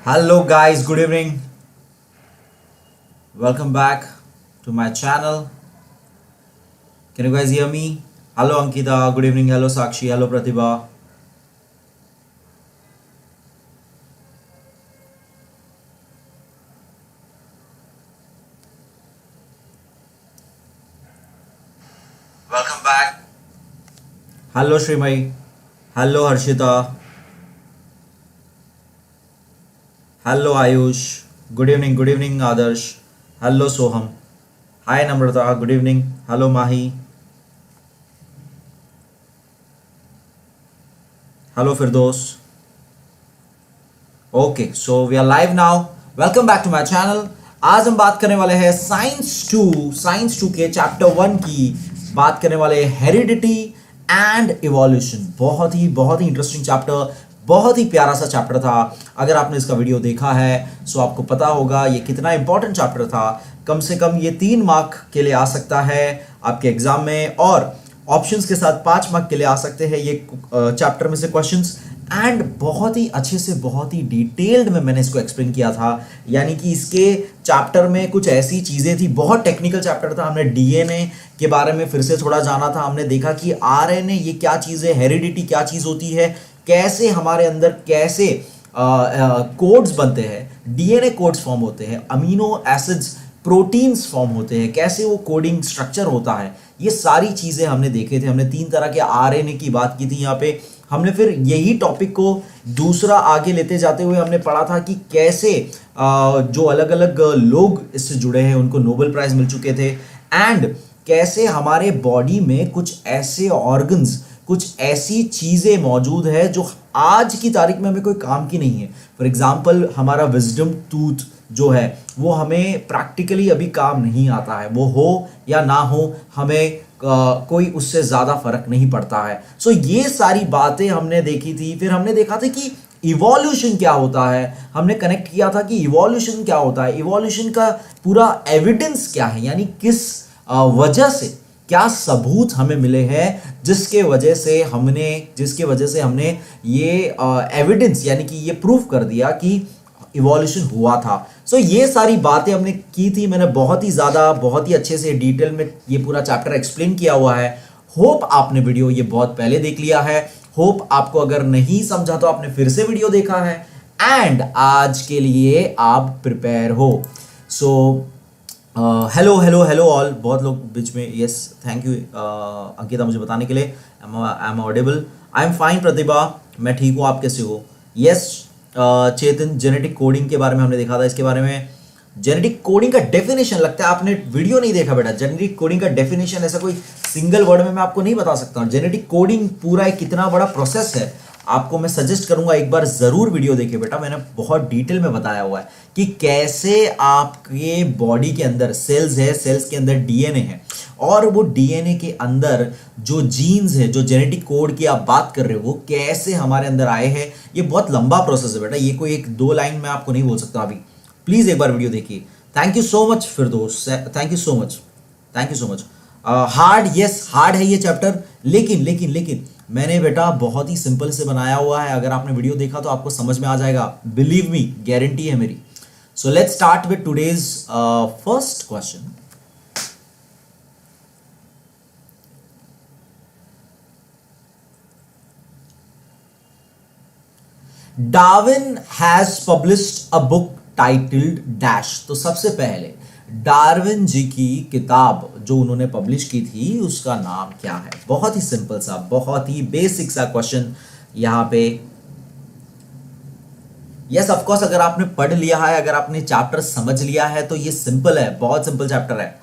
Hello guys, good evening. Welcome back to my channel. Can you guys hear me? Hello Ankita, good evening. Hello Sakshi, hello Pratibha. Welcome back. Hello Shrimai. Hello Harshita. Hello Ayush. Good evening Adarsh. Hello Soham. Hi Namrata, good evening. Hello Mahi. Hello Firdos. Okay so we are live now. Welcome back to my channel. आज हम बात करने वाले हैं science to के chapter 1 की बात करने वाले हैं हेरिडिटी एंड इवोल्यूशन। बहुत ही इंटरेस्टिंग चैप्टर, बहुत ही प्यारा सा चैप्टर था। अगर आपने इसका वीडियो देखा है सो आपको पता होगा ये कितना इंपॉर्टेंट चैप्टर था। कम से कम ये 3 मार्क के लिए आ सकता है आपके एग्जाम में, और ऑप्शंस के साथ 5 मार्क के लिए आ सकते हैं ये चैप्टर में से क्वेश्चंस। एंड बहुत ही अच्छे से, बहुत ही डिटेल्ड में मैंने इसको एक्सप्लेन किया था। यानी कि इसके चैप्टर में कुछ ऐसी चीज़ें थी, बहुत टेक्निकल चैप्टर था। हमने डीएनए के बारे में फिर से थोड़ा जाना था। हमने देखा कि आरएनए ये क्या चीज़ है, हेरिडिटी क्या चीज़ होती है, कैसे हमारे अंदर कैसे कोड्स बनते हैं, डीएनए कोड्स फॉर्म होते हैं, अमीनो एसिड्स प्रोटीन्स फॉर्म होते हैं, कैसे वो कोडिंग स्ट्रक्चर होता है, ये सारी चीज़ें हमने देखे थे। हमने 3 तरह के आरएनए की बात की थी यहाँ पे। हमने फिर यही टॉपिक को दूसरा आगे लेते जाते हुए हमने पढ़ा था कि कैसे जो अलग अलग लोग इससे जुड़े हैं उनको नोबेल प्राइज मिल चुके थे, एंड कैसे हमारे बॉडी में कुछ ऐसे ऑर्गन्स, कुछ ऐसी चीज़ें मौजूद है जो आज की तारीख में हमें कोई काम की नहीं है। फॉर एग्जाम्पल हमारा विजडम टूथ जो है वो हमें प्रैक्टिकली अभी काम नहीं आता है। वो हो या ना हो हमें कोई उससे ज़्यादा फर्क नहीं पड़ता है। सो ये सारी बातें हमने देखी थी। फिर हमने देखा था कि इवोल्यूशन क्या होता है। हमने कनेक्ट किया था कि इवोल्यूशन क्या होता है, इवोल्यूशन का पूरा एविडेंस क्या है, यानी किस वजह से, क्या सबूत हमें मिले हैं जिसके वजह से हमने ये एविडेंस यानी कि ये प्रूव कर दिया कि इवोल्यूशन हुआ था। सो ये सारी बातें हमने की थी। मैंने बहुत ही अच्छे से डिटेल में ये पूरा चैप्टर एक्सप्लेन किया हुआ है। होप आपने वीडियो ये बहुत पहले देख लिया है। होप आपको अगर नहीं समझा तो आपने फिर से वीडियो देखा है, एंड आज के लिए आप प्रिपेयर हो। So hello all. बहुत लोग बीच में, यस थैंक यू अंकिता मुझे बताने के लिए। I am audible, I am fine. Pratibha मैं ठीक हूँ, आप कैसे हो? यस चेतन, जेनेटिक कोडिंग के बारे में हमने देखा था। इसके बारे में जेनेटिक कोडिंग का डेफिनेशन, लगता है आपने वीडियो नहीं देखा बेटा। जेनेटिक कोडिंग का डेफिनेशन ऐसा कोई सिंगल वर्ड में मैं आपको नहीं बता सकता हूँ। जेनेटिक कोडिंग पूरा एक कितना बड़ा प्रोसेस है, आपको मैं सजेस्ट करूंगा एक बार जरूर वीडियो देखिए बेटा। मैंने बहुत डिटेल में बताया हुआ है कि कैसे आपके बॉडी के अंदर सेल्स है, सेल्स के अंदर डीएनए है, और वो डीएनए के अंदर जो जीन्स है, जो जेनेटिक कोड की आप बात कर रहे हो, वो कैसे हमारे अंदर आए हैं। ये बहुत लंबा प्रोसेस है बेटा, ये कोई 1-2 लाइन में आपको नहीं बोल सकता अभी। प्लीज एक बार वीडियो देखिए। Thank you so much Firdaus, thank you so much. Hard, yes hard है ये चैप्टर, लेकिन मैंने बेटा बहुत ही सिंपल से बनाया हुआ है। अगर आपने वीडियो देखा तो आपको समझ में आ जाएगा, बिलीव मी, गारंटी है मेरी। So let's start with today's first question. Darwin has published a book titled dash. तो सबसे पहले डार्विन जी की किताब जो उन्होंने पब्लिश की थी उसका नाम क्या है? बहुत ही सिंपल सा, बहुत ही बेसिक सा क्वेश्चन यहां पे। यस ऑफ कोर्स, अगर आपने पढ़ लिया है, अगर आपने चैप्टर समझ लिया है तो ये सिंपल है, बहुत सिंपल चैप्टर है।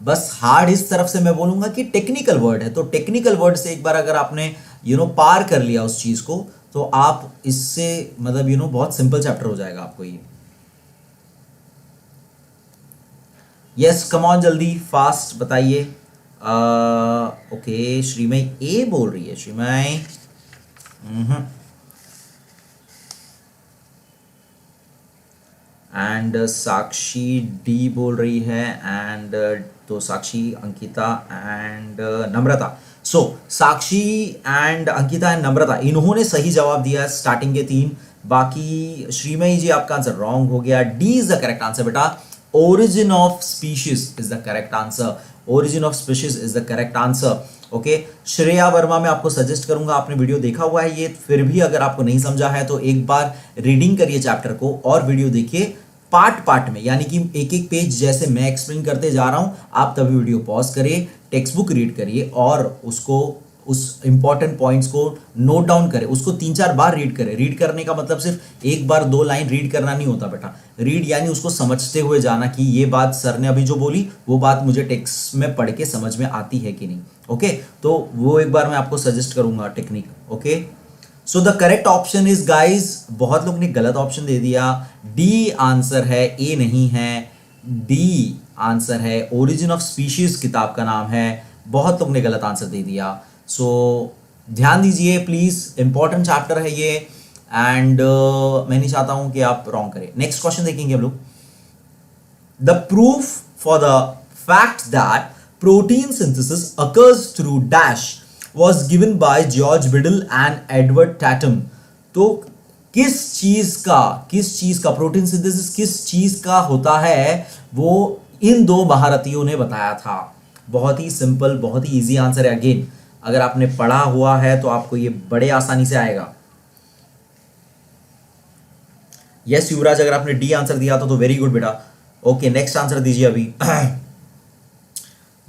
बस हार्ड इस तरफ से मैं बोलूंगा कि टेक्निकल वर्ड है। तो टेक्निकल वर्ड से एक बार अगर आपने पार कर लिया उस चीज को, तो आप इससे मतलब बहुत सिंपल चैप्टर हो जाएगा आपको ये। यस कम ऑन, जल्दी फास्ट बताइए। ओके श्रीमय ए बोल रही है, श्रीमय। एंड साक्षी डी बोल रही है, एंड तो Sakshi, Ankita and Namrata. So Sakshi and Ankita and Namrata, इन्होंने सही जवाब दिया है स्टार्टिंग के 3। बाकी श्रीमयी जी आपका आंसर रॉन्ग हो गया। D is the correct answer बेटा, origin of species is the correct answer, origin of species is the correct answer. Okay, Shreya Verma मैं आपको सजेस्ट करूंगा, आपने वीडियो देखा हुआ है ये, फिर भी अगर आपको नहीं समझा है तो एक बार रीडिंग करिए चैप्टर को और वीडियो देखिए पार्ट पार्ट में, यानी कि एक एक पेज जैसे मैं एक्सप्लेन करते जा रहा हूं, आप तभी वीडियो पॉज करिए, टेक्स्ट बुक रीड करिए और उसको, उस इंपॉर्टेंट पॉइंट्स को नोट डाउन करें, उसको 3-4 बार रीड करें। रीड करने का मतलब सिर्फ एक बार 2 लाइन रीड करना नहीं होता बेटा, रीड यानी उसको समझते हुए जाना कि ये बात सर ने अभी जो बोली वो बात मुझे टेक्स्ट में पढ़ के समझ में आती है कि नहीं। ओके, तो वो एक बार मैं आपको सजेस्ट करूंगा technique. Okay, so the correct option is guys, बहुत लोग ने गलत ऑप्शन दे दिया, डी आंसर है, ए नहीं है, डी आंसर है, ओरिजिन ऑफ स्पीशीज किताब का नाम है, बहुत लोग ने गलत आंसर दे दिया। सो ध्यान दीजिए प्लीज, इंपॉर्टेंट चैप्टर है ये एंड मैं नहीं चाहता हूं कि आप रॉन्ग करें। नेक्स्ट क्वेश्चन देखेंगे हम लोग, the proof for the fact that protein synthesis occurs through dash was given by George Biddle and Edward Tatum। तो किस चीज का प्रोटीन सिंथेसिस किस चीज का होता है वो इन 2 महारथियों ने बताया था। बहुत ही सिंपल, बहुत ही इजी आंसर है। अगेन अगर आपने पढ़ा हुआ है तो आपको ये बड़े आसानी से आएगा। यस युवराज, अगर आपने डी आंसर दिया तो वेरी गुड बेटा। ओके, नेक्स्ट आंसर दीजिए अभी।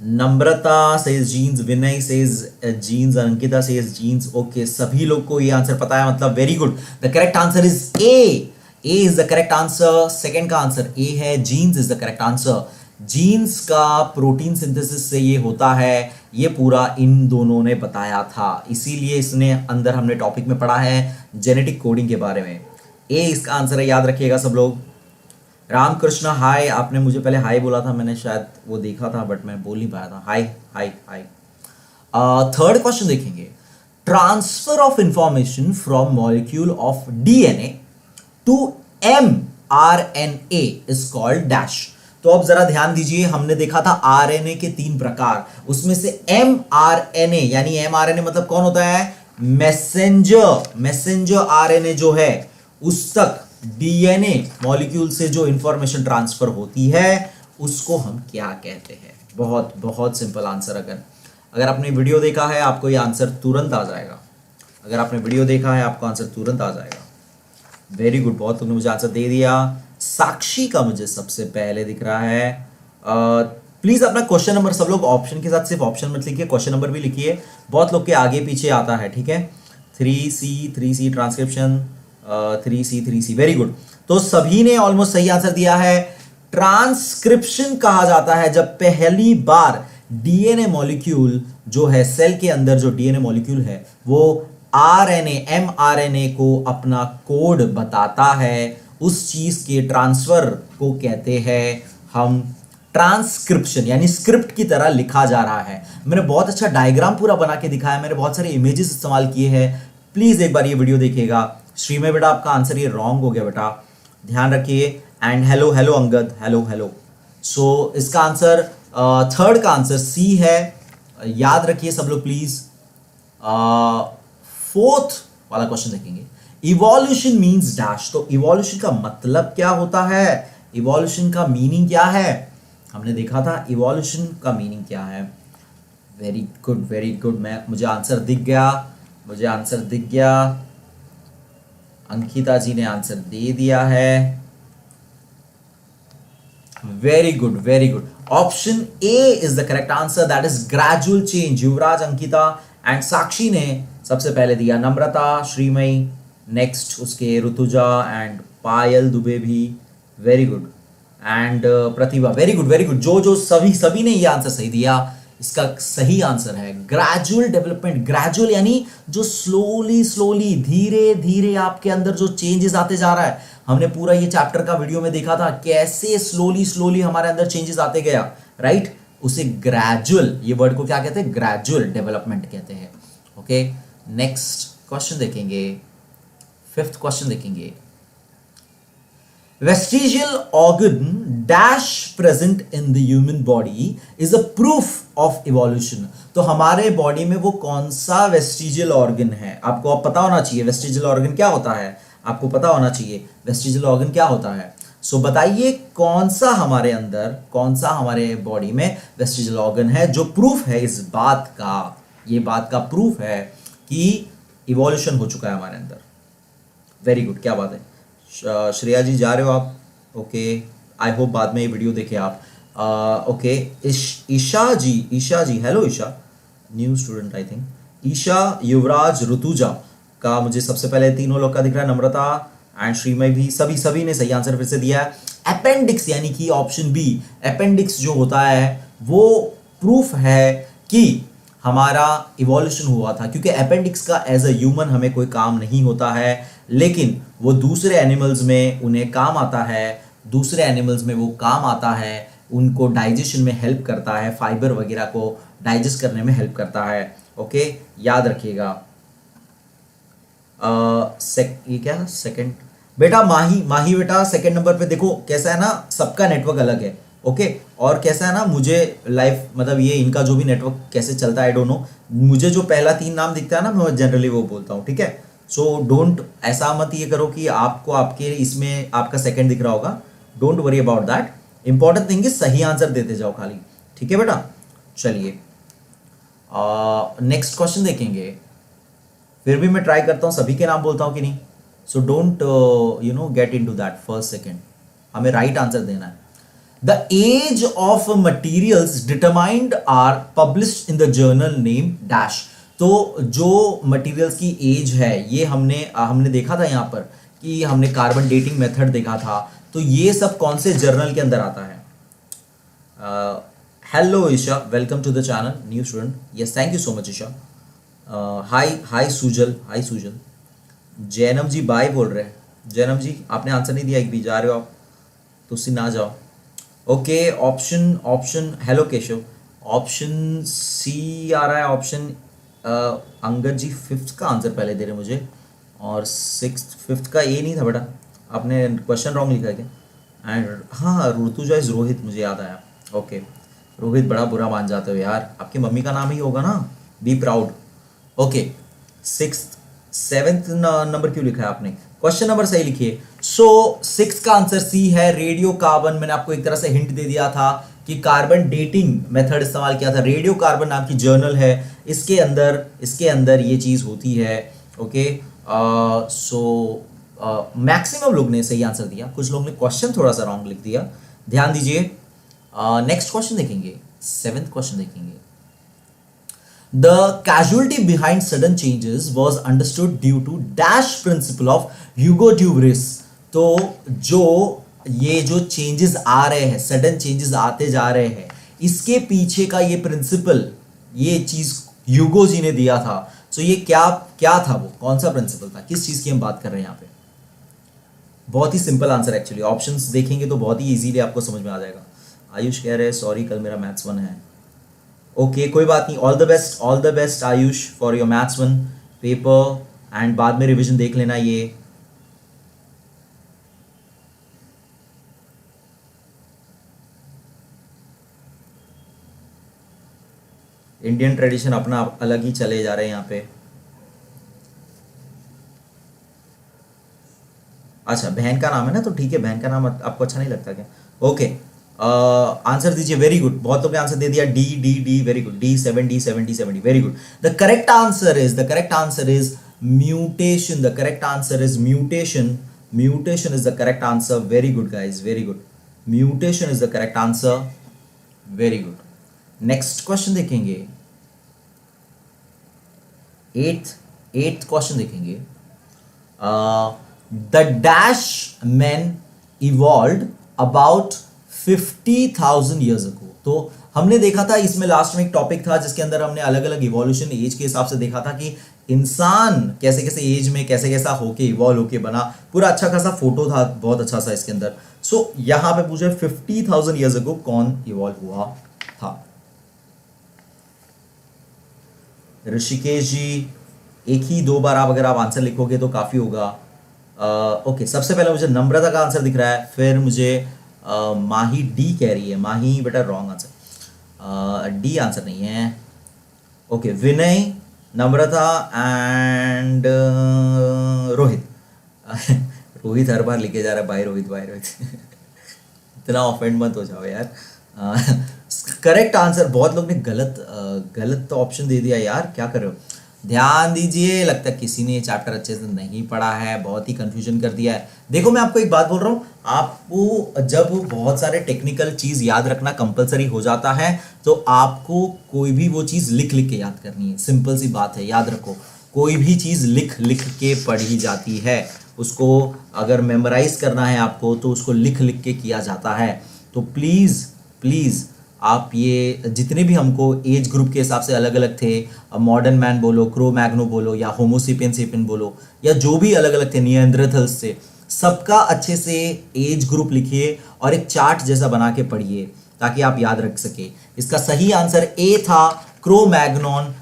Namrata says genes, Vinay says genes, Ankita says genes. Okay, सभी लोग को ये आंसर पता है, मतलब very good. The correct answer is A, A is the correct answer. Second का आंसर ए है, genes is the correct answer. Genes का प्रोटीन सिंथेसिस से ये होता है, ये पूरा इन दोनों ने बताया था, इसीलिए इसने अंदर हमने टॉपिक में पढ़ा है जेनेटिक कोडिंग के बारे में। ए इसका आंसर है, याद रखिएगा सब लोग। रामकृष्ण हाय, आपने मुझे पहले हाय बोला था, मैंने शायद वो देखा था बट मैं बोल नहीं पाया था। Hi hi hi. Third question देखेंगे, transfer of information from molecule of DNA to mRNA is called dash. तो अब जरा ध्यान दीजिए, हमने देखा था आरएनए के 3 प्रकार, उसमें से mRNA यानी mRNA मतलब कौन होता है, मैसेंजर आरएनए जो है उस तक डीएनए मॉलिक्यूल से जो इंफॉर्मेशन ट्रांसफर होती है उसको हम क्या कहते हैं। बहुत बहुत सिंपल आंसर। अगर आपने वीडियो देखा है आपको ये आंसर तुरंत आ जाएगा। अगर आपने वीडियो देखा है आपको आंसर तुरंत आ जाएगा। वेरी गुड, बहुत तुमने मुझे आंसर दे दिया। साक्षी का मुझे सबसे पहले दिख रहा है। प्लीज अपना क्वेश्चन नंबर, सब लोग ऑप्शन के साथ सिर्फ ऑप्शन मत लिखिए, क्वेश्चन नंबर भी लिखिए, बहुत लोग के आगे पीछे आता है, ठीक है। 3C transcription, 3C। Very good, तो सभी ने ऑलमोस्ट सही आंसर दिया है। ट्रांसक्रिप्शन कहा जाता है जब पहली बार डीएनए मॉलिक्यूल जो है, सेल के अंदर जो डीएनए मॉलिक्यूल है वो आरएनए mRNA को अपना कोड बताता है, उस चीज के ट्रांसफर को कहते हैं हम ट्रांसक्रिप्शन, यानी स्क्रिप्ट की तरह लिखा जा रहा है। मैंने बहुत अच्छा डायग्राम पूरा बना के दिखाया, मैंने बहुत सारे इमेजेस इस्तेमाल किए हैं, प्लीज एक बार ये वीडियो देखिएगा। श्रीमय बेटा आपका आंसर ये रॉन्ग हो गया बेटा, ध्यान रखिए। And hello Angad, hello. So इसका आंसर थर्ड का आंसर सी है, याद रखिए सब लोग प्लीज। फोर्थ वाला क्वेश्चन देखेंगे, इवोल्यूशन मीन्स डैश। तो इवोल्यूशन का मतलब क्या होता है, इवोल्यूशन का मीनिंग क्या है, हमने देखा था इवोल्यूशन का मीनिंग क्या है। वेरी गुड, मुझे आंसर दिख गया, अंकिता जी ने आंसर दे दिया है। Very good, option A is the correct answer, that is gradual change. Yuvraj, Ankita and Sakshi ने सबसे पहले दिया, नम्रता, श्रीमयी, नेक्स्ट उसके ऋतुजा एंड पायल दुबे भी। Very good, and Pratibha, very good. जो सभी ने ये आंसर सही दिया, इसका सही आंसर है ग्रेजुअल डेवलपमेंट। ग्रेजुअल यानी जो स्लोली धीरे धीरे आपके अंदर जो चेंजेस आते जा रहा है। हमने पूरा ये चैप्टर का वीडियो में देखा था कैसे स्लोली हमारे अंदर चेंजेस आते गया, राइट। उसे ग्रेजुअल, ये वर्ड को क्या कहते हैं, ग्रेजुअल डेवलपमेंट कहते हैं। ओके, नेक्स्ट क्वेश्चन देखेंगे, फिफ्थ क्वेश्चन देखेंगे, vestigial organ dash present in the human body is a proof of evolution। तो हमारे बॉडी में वो कौन सा वेस्टिजियल ऑर्गन है, आपको अब पता होना चाहिए वेस्टिजियल ऑर्गन क्या होता है। आपको पता होना चाहिए वेस्टिजियल ऑर्गन क्या होता है। सो बताइए कौन सा हमारे अंदर, कौन सा हमारे बॉडी में वेस्टिजियल ऑर्गन है जो प्रूफ है इस बात का, ये बात का प्रूफ है कि इवोल्यूशन हो चुका है हमारे अंदर। वेरी गुड, क्या बात है। श्रेया जी जा रहे हो आप? ओके, आई होप बाद में ये वीडियो देखें आप। Okay, Isha ji hello Isha, new student I think. Isha, Yuvraj, Rituja का मुझे सबसे पहले तीनों लोग का दिख रहा है, नम्रता एंड श्रीमय भी, सभी ने सही आंसर फिर से दिया है। अपेंडिक्स यानी कि ऑप्शन बी, अपेंडिक्स जो होता है वो प्रूफ है कि हमारा इवोल्यूशन हुआ था, क्योंकि अपेंडिक्स का एज अ ह्यूमन हमें कोई काम नहीं होता है, लेकिन वो दूसरे एनिमल्स में उन्हें काम आता है, दूसरे एनिमल्स में वो काम आता है, उनको डाइजेशन में हेल्प करता है, फाइबर वगैरह को डाइजेस्ट करने में हेल्प करता है। ओके, याद रखिएगा। ये क्या सेकंड बेटा, माही बेटा सेकंड नंबर पे देखो कैसा है ना, सबका नेटवर्क अलग है। ओके, और कैसा है ना, मुझे लाइव मतलब ये इनका जो भी नेटवर्क कैसे चलता है आई डोंट नो, मुझे जो पहला 3 नाम दिखता है ना मैं जनरली वो बोलता हूँ, ठीक है। सो डोंट, ऐसा मत ये करो कि आपको आपके इसमें आपका सेकंड दिख रहा होगा, don't worry about that. Important thing is सही आंसर देते जाओ खाली, ठीक है बेटा। चलिए नेक्स्ट क्वेश्चन देखेंगे, फिर भी मैं ट्राई करता हूँ सभी के नाम बोलता हूँ कि नहीं। So don't get into that first second, हमें राइट आंसर देना है। The age of materials determined are published in the journal name dash. तो जो मटेरियल्स की एज है ये हमने देखा था यहाँ पर कि हमने कार्बन डेटिंग मेथड देखा था, तो ये सब कौन से जर्नल के अंदर आता है? Hello Isha, welcome to the channel, new student. Yes, thank you so much Isha. Hi Sujal, hi Sujal. Jainam ji bye बोल रहे हैं। जैनम जी आपने आंसर नहीं दिया, एक भी जा रहे हो आप तो उससे ना जाओ। Okay, option hello Keshav, option C आ रहा है, ऑप्शन अंगद जी 5th का आंसर पहले दे रहे मुझे, और 5th का ए नहीं था बेटा, आपने क्वेश्चन रॉन्ग लिखा है क्या? एंड हाँ, ऋतुजा इज रोहित, मुझे याद आया। ओके, रोहित बड़ा बुरा मान जाते हो यार, आपकी मम्मी का नाम ही होगा ना, be proud. Okay, 6th 7th number क्यों लिखा है आपने? क्वेश्चन नंबर सही लिखिए। सो 6th का आंसर सी है, रेडियो कार्बन। मैंने आपको एक तरह से हिंट दे दिया था कि कार्बन डेटिंग मेथड इस्तेमाल किया था, रेडियो कार्बन नाम की जर्नल है, इसके अंदर ये चीज होती है। ओके, सो मैक्सिमम लोग ने सही आंसर दिया, कुछ लोग ने क्वेश्चन थोड़ा सा रॉन्ग लिख दिया, ध्यान दीजिए। नेक्स्ट क्वेश्चन देखेंगे, 7th क्वेश्चन देखेंगे। The causality behind sudden changes was understood due to dash principle of Hugo Duris। तो जो चेंजेस आ रहे हैं, सडन चेंजेस आते जा रहे हैं, इसके पीछे का ये प्रिंसिपल, ये चीज ह्यूगो जी ने दिया था। सो ये क्या था, वो कौन सा प्रिंसिपल था, किस चीज की हम बात कर रहे हैं यहाँ पे? बहुत ही सिंपल आंसर एक्चुअली, ऑप्शंस देखेंगे तो बहुत ही इजीली आपको समझ में आ जाएगा। आयुष कह रहे हैं सॉरी कल मेरा मैथ्स 1 है। ओके, कोई बात नहीं, all the best Ayush for your maths 1 paper, and बाद में रिवीजन देख लेना ये। इंडियन ट्रेडिशन अपना अलग ही चले जा रहे हैं यहाँ पे। अच्छा, बहन का नाम है ना, तो ठीक है, बहन का नाम आपको अच्छा नहीं लगता क्या? ओके, आंसर दीजिए। वेरी गुड, बहुत लोगों ने आंसर दे दिया, D, very good, D70, very good. The correct answer is mutation. The correct answer is mutation is the correct answer. Very good guys, very good, mutation is the correct answer, very good. Next question देखेंगे, 8th question देखेंगे। The dash man evolved about 50,000 years ago। तो हमने देखा था इसमें last में एक topic था जिसके अंदर हमने अलग अलग इवोल्यूशन एज के हिसाब से देखा था कि इंसान कैसे कैसे एज में कैसे कैसा होके इवॉल्व होके बना, पूरा अच्छा खासा फोटो था, बहुत अच्छा सा इसके अंदर। सो यहां पे पूछे 50,000 years ago कौन इवॉल्व हुआ था? ऋषिकेश जी, एक ही 2 बार आप अगर आप आंसर लिखोगे तो काफी होगा। ओके, सबसे पहले मुझे नम्रता का आंसर दिख रहा है, फिर मुझे माही डी कह रही है, माही बेटा रॉन्ग आंसर, डी आंसर नहीं है। ओके, विनय, नम्रता एंड रोहित, रोहित हर बार लिखे जा रहा है भाई रोहित भाई रोहित। इतना ऑफेंड मत हो जाओ यार। करेक्ट आंसर, बहुत लोग ने गलत ऑप्शन दे दिया यार, क्या कर रहे हो? ध्यान दीजिए, लगता है किसी ने ये चैप्टर अच्छे से नहीं पढ़ा है, बहुत ही कंफ्यूजन कर दिया है। देखो मैं आपको एक बात बोल रहा हूँ, आपको जब बहुत सारे टेक्निकल चीज याद रखना कंपलसरी हो जाता है तो आपको कोई भी वो चीज लिख लिख के याद करनी है। सिंपल सी बात है, याद रखो, कोई भी चीज लिख लिख के पढ़ी जाती है। उसको अगर मेमोराइज करना है आपको तो उसको लिख लिख के किया जाता है। तो प्लीज प्लीज आप ये जितने भी हमको एज ग्रुप के हिसाब से अलग अलग थे, मॉडर्न मैन बोलो, क्रो मैग्नो बोलो, या होमोसेपियन सेपियन बोलो, या जो भी अलग अलग थे, निएंडरथल्स से, सबका अच्छे से एज ग्रुप लिखिए और एक चार्ट जैसा बना के पढ़िए ताकि आप याद रख सके। इसका सही आंसर ए था, क्रो मैग्नॉन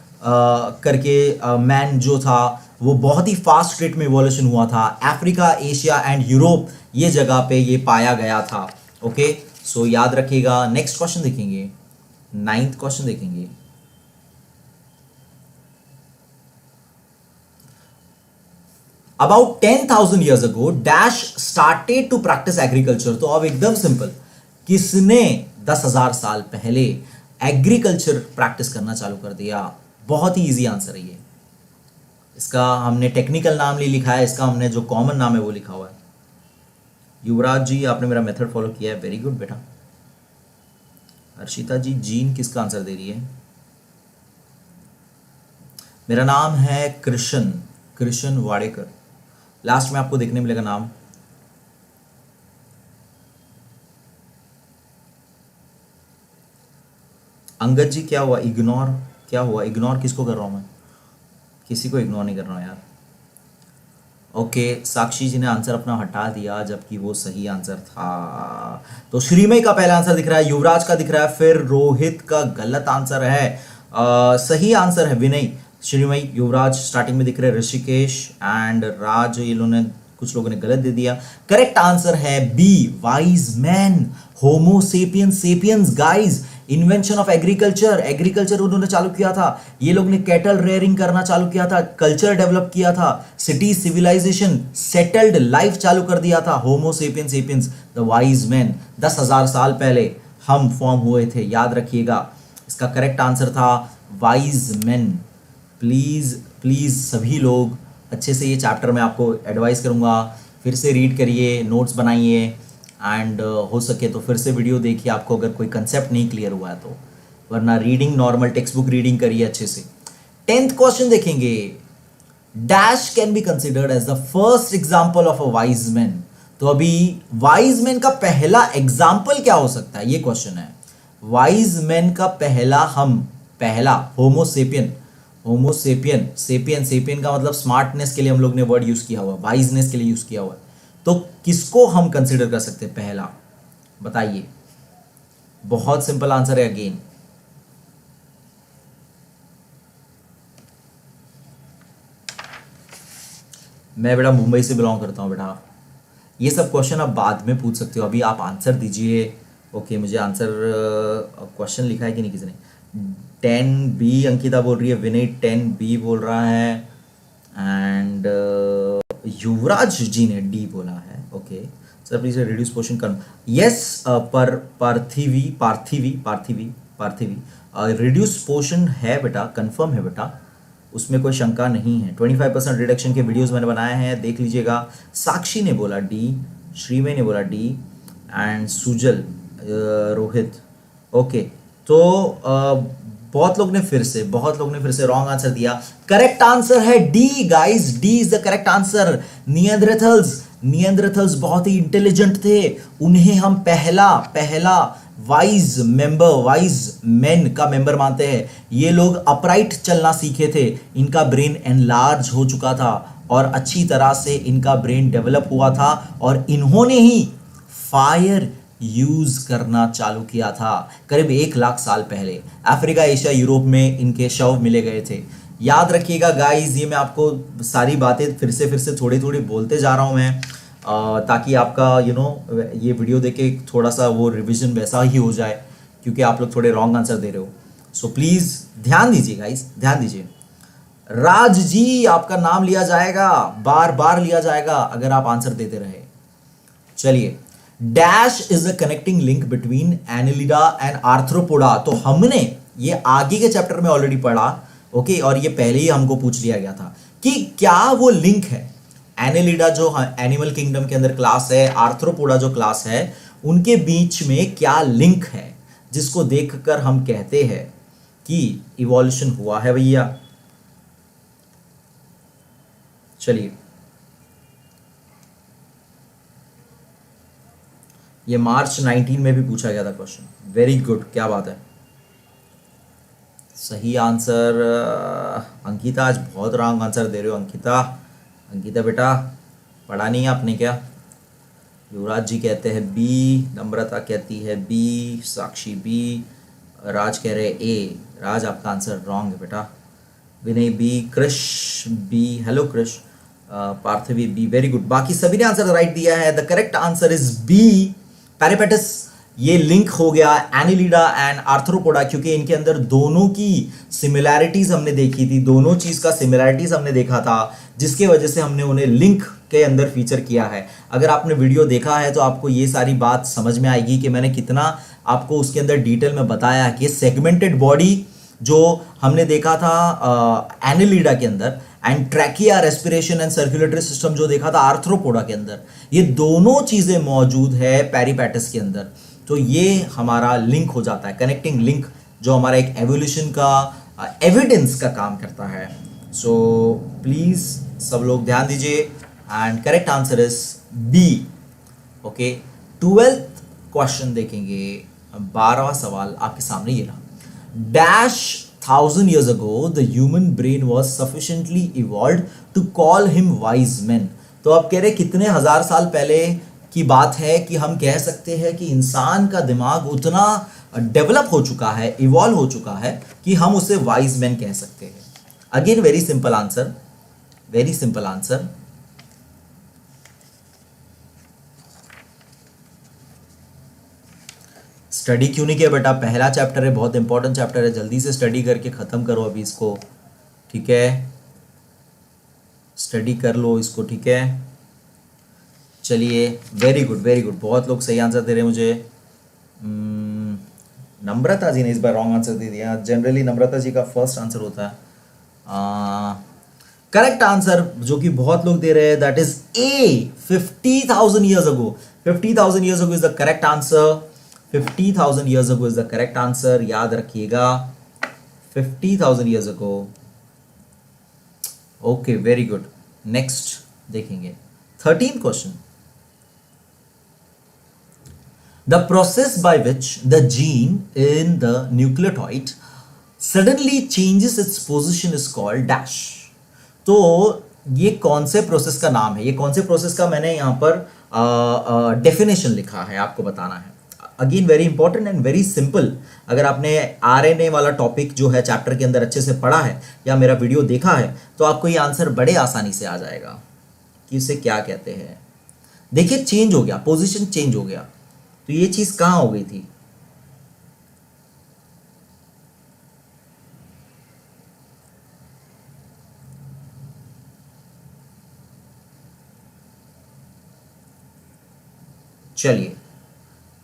करके मैन जो था वो बहुत ही फास्ट रेट में इवोल्यूशन हुआ था। अफ्रीका, एशिया एंड यूरोप ये जगह पे ये पाया गया था। ओके, सो याद रखिएगा। नेक्स्ट क्वेश्चन देखेंगे, 9th क्वेश्चन देखेंगे। About 10,000 years ago dash started to practice agriculture. तो अब एकदम सिंपल, किसने 10,000 साल पहले एग्रीकल्चर प्रैक्टिस करना चालू कर दिया? बहुत ही इजी आंसर है ये। इसका हमने टेक्निकल नाम नहीं लिखा है, इसका हमने जो कॉमन नाम है वो लिखा हुआ है। युवराज जी, आपने मेरा मेथड फॉलो किया है, वेरी गुड बेटा। हर्षिता जी, जीन किसका आंसर दे रही है? मेरा नाम है कृष्ण वाडेकर। लास्ट में आपको देखने मिलेगा नाम। अंगद जी, क्या हुआ? इग्नोर क्या हुआ? इग्नोर किसको कर रहा हूं मैं? किसी को इग्नोर नहीं कर रहा हूं यार। ओके, साक्षी जी ने आंसर अपना हटा दिया जबकि वो सही आंसर था। तो श्रीमय का पहला आंसर दिख रहा है, युवराज का दिख रहा है, फिर रोहित का गलत आंसर है। सही आंसर है विनय, श्रीमय, युवराज स्टार्टिंग में दिख रहे, ऋषिकेश एंड राज, इन्होंने कुछ लोगों ने गलत दे दिया। करेक्ट आंसर है B, wise man, homo sapiens sapiens guys. Invention of agriculture उन्होंने चालू किया था। ये लोग ने कैटल रेयरिंग करना चालू किया था, कल्चर डेवलप किया था, सिटी सिविलाइजेशन, सेटल्ड लाइफ चालू कर दिया था। Homo sapiens sapiens, the wise man. 10,000 साल पहले हम फॉर्म हुए थे, याद रखिएगा। इसका करेक्ट आंसर था वाइज मैन। प्लीज प्लीज सभी लोग अच्छे से ये चैप्टर मैं आपको एडवाइस करूंगा, फिर से रीड करिए, नोट्स बनाइए एंड हो सके तो फिर से वीडियो देखिए आपको अगर कोई कंसेप्ट नहीं क्लियर हुआ है तो, वरना reading normal textbook reading करिए अच्छे से। 10th क्वेश्चन देखेंगे, dash can be considered as the first example of a wise man. तो अभी वाइज मैन का पहला एग्जाम्पल क्या हो सकता है, ये क्वेश्चन है। वाइज मैन का पहला सेपियन का मतलब स्मार्टनेस के लिए हम लोग ने वर्ड यूज किया हुआ, वाइजनेस के लिए यूज किया हुआ। तो किसको हम कंसिडर कर सकते हैं पहला, बताइए? बहुत सिंपल आंसर है अगेन, मैं बेटा मुंबई से बिलोंग करता हूं बेटा। ये सब क्वेश्चन आप बाद में पूछ सकते हो, अभी आप आंसर दीजिए। ओके, मुझे आंसर क्वेश्चन लिखा है कि नहीं किसी ने? 10B अंकिता बोल रही है, विनय 10B बोल रहा है एंड युवराज जी ने डी बोला है। Okay sir, please reduce portion कर। यस, पार्थिवी रिड्यूस पोर्शन है बेटा, कंफर्म है बेटा, उसमें कोई शंका नहीं है। 25% रिडक्शन के वीडियोस मैंने बनाए हैं, देख लीजिएगा। साक्षी ने बोला डी, श्रीमय ने बोला D and Sujal, Rohit. Okay, तो बहुत लोग ने फिर से रॉन्ग आंसर दिया। करेक्ट आंसर है D guys, D is the correct answer. Neanderthals बहुत ही इंटेलिजेंट थे, उन्हें हम पहला वाइज मैन का मेंबर मानते हैं। ये लोग अपराइट चलना सीखे थे, इनका ब्रेन एनलार्ज हो चुका था और अच्छी तरह से इनका ब्रेन डेवलप हुआ था और इन्होंने ही फायर यूज करना चालू किया था करीब 1 लाख साल पहले। अफ्रीका, एशिया, यूरोप में इनके शव मिले गए थे। याद रखिएगा गाइस, ये मैं आपको सारी बातें फिर से थोड़ी बोलते जा रहा हूं मैं, ताकि आपका ये वीडियो देखे थोड़ा सा वो रिवीजन वैसा ही हो जाए, क्योंकि आप लोग थोड़े रॉन्ग आंसर दे रहे हो। सो प्लीज ध्यान दीजिए गाइस, ध्यान दीजिए। राज जी आपका नाम लिया जाएगा, बार बार लिया जाएगा अगर आप आंसर देते रहे। चलिए, dash is a connecting link between Annelida and arthropoda. तो हमने ये आगे के चैप्टर में ऑलरेडी पढ़ा, ओके, और ये पहले ही हमको पूछ लिया गया था कि क्या वो लिंक है। एनिलिडा जो एनिमल किंगडम के अंदर क्लास है, आर्थ्रोपोडा जो क्लास है, उनके बीच में क्या लिंक है जिसको देखकर हम कहते हैं कि इवोल्यूशन हुआ है भैया। चलिए, ये मार्च 19 में भी पूछा गया था क्वेश्चन। वेरी गुड, क्या बात है। सही आंसर अंकिता, आज बहुत रॉन्ग आंसर दे रहे हो अंकिता। अंकिता बेटा, पढ़ा नहीं आपने क्या? युवराज जी कहते हैं बी, नम्रता कहती है बी, साक्षी बी, राज कह रहे ए। राज आपका आंसर रॉन्ग है बेटा। Vinay B, Krish B, hello Krish, Parthivi B, very good. बाकी सभी ने आंसर राइट दिया है। The correct answer is B, parapithecus. ये लिंक हो गया एनिलिडा एंड आर्थ्रोपोडा, क्योंकि इनके अंदर दोनों की सिमिलैरिटीज हमने देखी थी, दोनों चीज का सिमिलैरिटीज हमने देखा था, जिसके वजह से हमने उन्हें लिंक के अंदर फीचर किया है। अगर आपने वीडियो देखा है तो आपको ये सारी बात समझ में आएगी कि मैंने कितना आपको उसके अंदर डिटेल में बताया कि सेगमेंटेड बॉडी जो हमने देखा था एनिलिडा के अंदर, and trachea, respiration and circulatory system जो देखा था आर्थ्रोपोडा के अंदर, ये दोनों चीजें मौजूद है पेरिपेटस के अंदर। तो ये हमारा लिंक हो जाता है, कनेक्टिंग लिंक, जो हमारा एक एवोल्यूशन का एविडेंस का काम करता है। सो प्लीज सब लोग ध्यान दीजिए, and correct answer is B. Okay, 12th question देखेंगे, 12वां सवाल आपके सामने ये रहा। Dash 1000 years ago the human brain was sufficiently evolved to call him wise men। तो आप कह रहे कितने हजार साल पहले की बात है कि हम कह सकते हैं कि इंसान का दिमाग उतना डेवलप हो चुका है, इवॉल्व हो चुका है कि हम उसे वाइज मैन कह सकते हैं। Again very simple answer, very simple answer. Study क्यों नहीं किया बेटा? पहला चैप्टर है, बहुत इंपॉर्टेंट चैप्टर है, जल्दी से स्टडी करके खत्म करो अभी इसको, ठीक है? स्टडी कर लो इसको, ठीक है? चलिए, वेरी गुड, वेरी गुड, बहुत लोग सही आंसर दे रहे हैं मुझे। नम्रता जी ने इस बार रॉन्ग आंसर दे दिया। जनरली नम्रता जी का फर्स्ट आंसर होता है। करेक्ट आंसर जो कि बहुत लोग दे रहे हैं, that is a, 50,000 years ago। 50,000 years ago is the correct answer. 50,000 years ago is the correct answer, याद रखिएगा, 50,000 years ago। Okay, very good. Next देखेंगे 13th question. The process by which the gene in the nucleotide suddenly changes its position is called dash। तो ये कौन से process का नाम है? ये कौन से प्रोसेस का मैंने यहां पर डेफिनेशन लिखा है, आपको बताना है। Again very important and very simple. अगर आपने आरएनए वाला टॉपिक जो है चैप्टर के अंदर अच्छे से पढ़ा है या मेरा वीडियो देखा है, तो आपको ये आंसर बड़े आसानी से आ जाएगा कि इसे क्या कहते हैं। देखिए, चेंज हो गया, पोजीशन चेंज हो गया, तो ये चीज कहां हो गई थी? चलिए,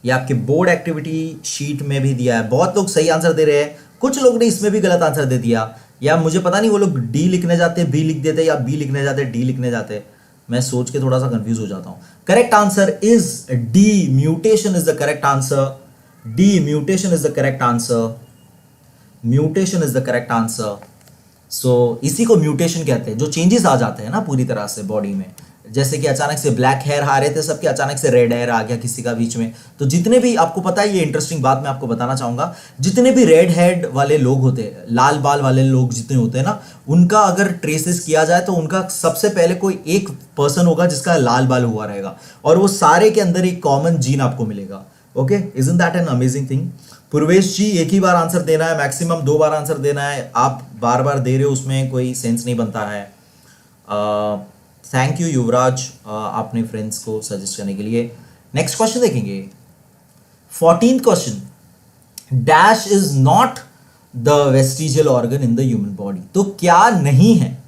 ये आपके बोर्ड एक्टिविटी शीट में भी दिया है। बहुत लोग सही आंसर दे रहे हैं, कुछ लोग ने इसमें भी गलत आंसर दे दिया, या मुझे पता नहीं वो लोग डी लिखने जाते बी लिख देते, या बी लिखने जाते डी लिखने जाते। मैं सोच के थोड़ा सा कंफ्यूज हो जाता हूं। Correct answer is D, mutation is the correct answer. D, mutation is the correct answer. Mutation is the correct answer. So इसी को म्यूटेशन कहते हैं, जो चेंजेस आ जाते हैं ना पूरी तरह से बॉडी में। जैसे कि अचानक से ब्लैक हेयर आ रहे थे सबके, अचानक से रेड हेयर आ गया किसी का बीच में। तो जितने भी, आपको पता है, ये इंटरेस्टिंग बात मैं आपको बताना चाहूंगा, जितने भी रेड हेड वाले लोग होते हैं, लाल बाल वाले लोग जितने होते हैं ना, उनका अगर ट्रेसेस किया जाए तो उनका सबसे पहले कोई एक पर्सन होगा जिसका लाल बाल हुआ रहेगा, और वो सारे के अंदर एक कॉमन जीन आपको मिलेगा। Okay, isn't that an amazing thing? Purvesh ji, एक ही बार आंसर देना है, मैक्सिमम 2 बार आंसर देना है। आप बार बार दे रहे हो, उसमें कोई सेंस नहीं बनता है। थैंक यू युवराज, आपने फ्रेंड्स को सजेस्ट करने के लिए। नेक्स्ट क्वेश्चन देखेंगे, 14th question. Dash is not the vestigial organ in the human body. तो क्या नहीं है,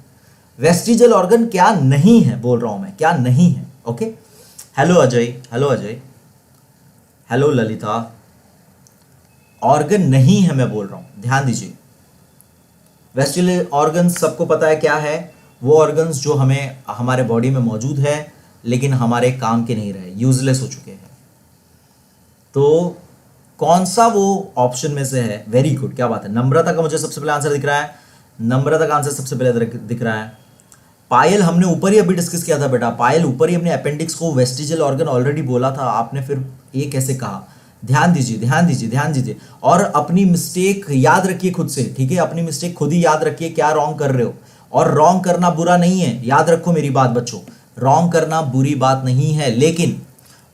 वेस्टिजियल ऑर्गन क्या नहीं है बोल रहा हूं मैं, क्या नहीं है। Okay, hello Ajay, hello Ajay, hello Lalita, organ नहीं है मैं बोल रहा हूं, ध्यान दीजिए। वेस्टिजियल ऑर्गन सबको पता है क्या है, वो ऑर्गन्स जो हमें हमारे बॉडी में मौजूद है लेकिन हमारे काम के नहीं रहे, यूजलेस हो चुके हैं। तो कौन सा वो ऑप्शन में से है? वेरी गुड, क्या बात है। नम्रता का मुझे सबसे पहले आंसर दिख रहा है, नम्रता का आंसर सबसे पहले दिख रहा है। पायल हमने ऊपर ही अभी डिस्कस किया था बेटा, पायल ऊपर ही अपने अपेंडिक्स को वेस्टिजियल ऑर्गन ऑलरेडी बोला था, आपने फिर ये कैसे कहा? ध्यान दीजिए, ध्यान दीजिए, ध्यान दीजिए, और अपनी मिस्टेक याद रखिए खुद से, ठीक है? अपनी मिस्टेक खुद ही याद रखिए, क्या रॉन्ग कर रहे हो। और रॉन्ग करना बुरा नहीं है, याद रखो मेरी बात बच्चों, रॉन्ग करना बुरी बात नहीं है, लेकिन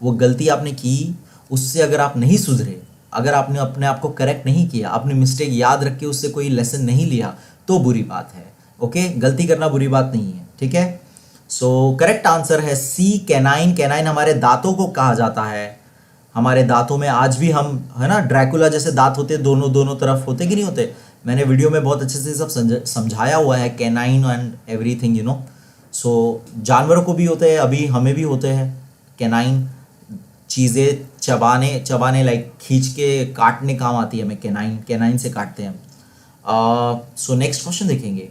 वो गलती आपने की, उससे अगर आप नहीं सुधरे, अगर आपने अपने आप को करेक्ट नहीं किया, अपनी मिस्टेक याद रख के उससे कोई लेसन नहीं लिया, तो बुरी बात है। ओके, गलती करना बुरी बात नहीं है, ठीक है? सो करेक्ट आंसर है सी, कैनाइन। कैनाइन हमारे दांतों को कहा जाता है। हमारे दांतों में आज भी हम, है ना, ड्रैकुला जैसे दांत होते, दोनों दोनों तरफ होते कि नहीं होते? मैंने वीडियो में बहुत अच्छे से सब समझाया हुआ है, canine and everything, you know. So जानवरों को भी होते हैं, अभी हमें भी होते हैं कैनाइन। चीज़ें चबाने चबाने लाइक खींच के काटने काम आती है हमें, कैनाइन, कैनाइन से काटते हैं हम। सो नेक्स्ट क्वेश्चन देखेंगे।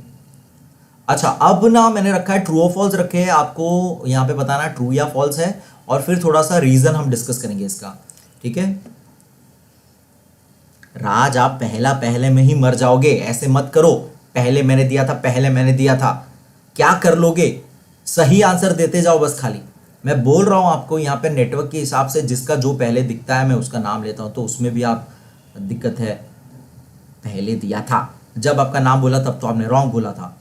अच्छा, अब ना मैंने रखा है ट्रू और फॉल्स रखे हैं, आपको यहाँ पे बताना ट्रू या फॉल्स है, और फिर थोड़ा सा रीजन हम डिस्कस करेंगे इसका, ठीक है? राज, आप पहले में ही मर जाओगे, ऐसे मत करो। पहले मैंने दिया था, पहले मैंने दिया था, क्या कर लोगे? सही आंसर देते जाओ बस खाली। मैं बोल रहा हूं आपको, यहाँ पे नेटवर्क के हिसाब से जिसका जो पहले दिखता है मैं उसका नाम लेता हूं, तो उसमें भी आप दिक्कत है। पहले दिया था, जब आपका नाम बोला तब तो आपने रॉन्ग बोला था।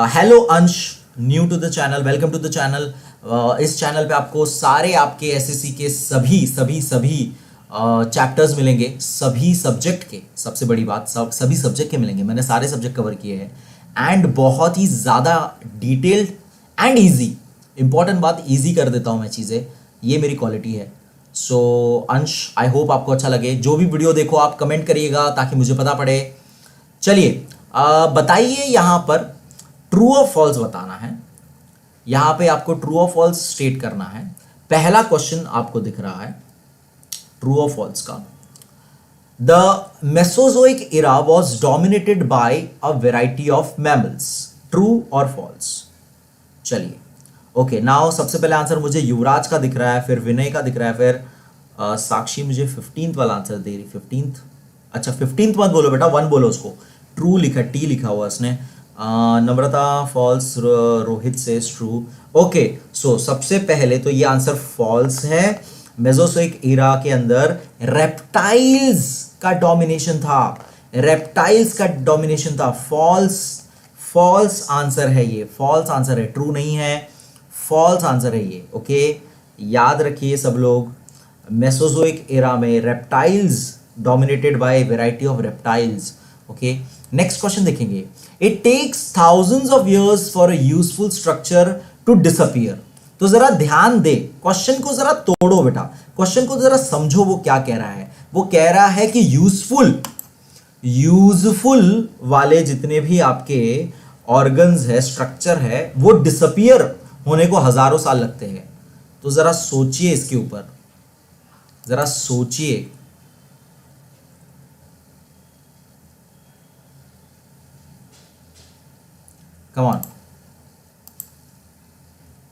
Hello Ansh, new to the channel, welcome to the channel. इस चैनल पे आपको सारे आपके एसएससी के सभी चैप्टर्स मिलेंगे, सभी सब्जेक्ट के, सबसे बड़ी बात सभी सब्जेक्ट के मिलेंगे। मैंने सारे सब्जेक्ट कवर किए हैं एंड बहुत ही ज़्यादा डिटेल्ड एंड ईजी। इंपॉर्टेंट बात, ईजी कर देता हूँ मैं चीज़ें, ये मेरी क्वालिटी है। सो अंश, आई होप आपको अच्छा लगे। जो भी वीडियो देखो आप कमेंट करिएगा ताकि मुझे पता पड़े। चलिए बताइए, यहाँ पर ट्रू और फॉल्स बताना है। यहाँ पे आपको ट्रू और फॉल्स स्टेट करना है। पहला क्वेश्चन आपको दिख रहा है ट्रू और फॉल्स का। The Mesozoic era was dominated by a variety of mammals, true और फॉल्स? चलिए, ओके, नाउ सबसे पहले आंसर मुझे युवराज का दिख रहा है, फिर विनय का दिख रहा है, फिर साक्षी मुझे 15th वाला आंसर दे रही। 15th, अच्छा 15th मत बोलो बेटा, 1 बोलो उसको। ट्रू लिखा, टी लिखा हुआ उसने। नम्रता फॉल्स, रोहित से ट्रू। ओके, सो सबसे पहले तो ये आंसर फॉल्स है। मेसोजोइक एरा के अंदर रेप्टाइल्स का डोमिनेशन था, रेप्टाइल्स का डोमिनेशन था। फॉल्स, फॉल्स आंसर है ये, फॉल्स आंसर है, ट्रू नहीं है, फॉल्स आंसर है ये। ओके, याद रखिए सब लोग, मेसोजोइक एरा में reptiles dominated by variety of reptiles. Okay, next question देखेंगे। It takes thousands of years for a useful structure to disappear. तो जरा ध्यान दे, क्वेश्चन को जरा तोड़ो बेटा, क्वेश्चन को जरा समझो वो क्या कह रहा है। वो कह रहा है कि यूजफुल वाले जितने भी आपके ऑर्गन्स है, स्ट्रक्चर है, वो डिसअपियर होने को हजारों साल लगते हैं। तो जरा सोचिए इसके ऊपर, जरा सोचिए। कम ऑन,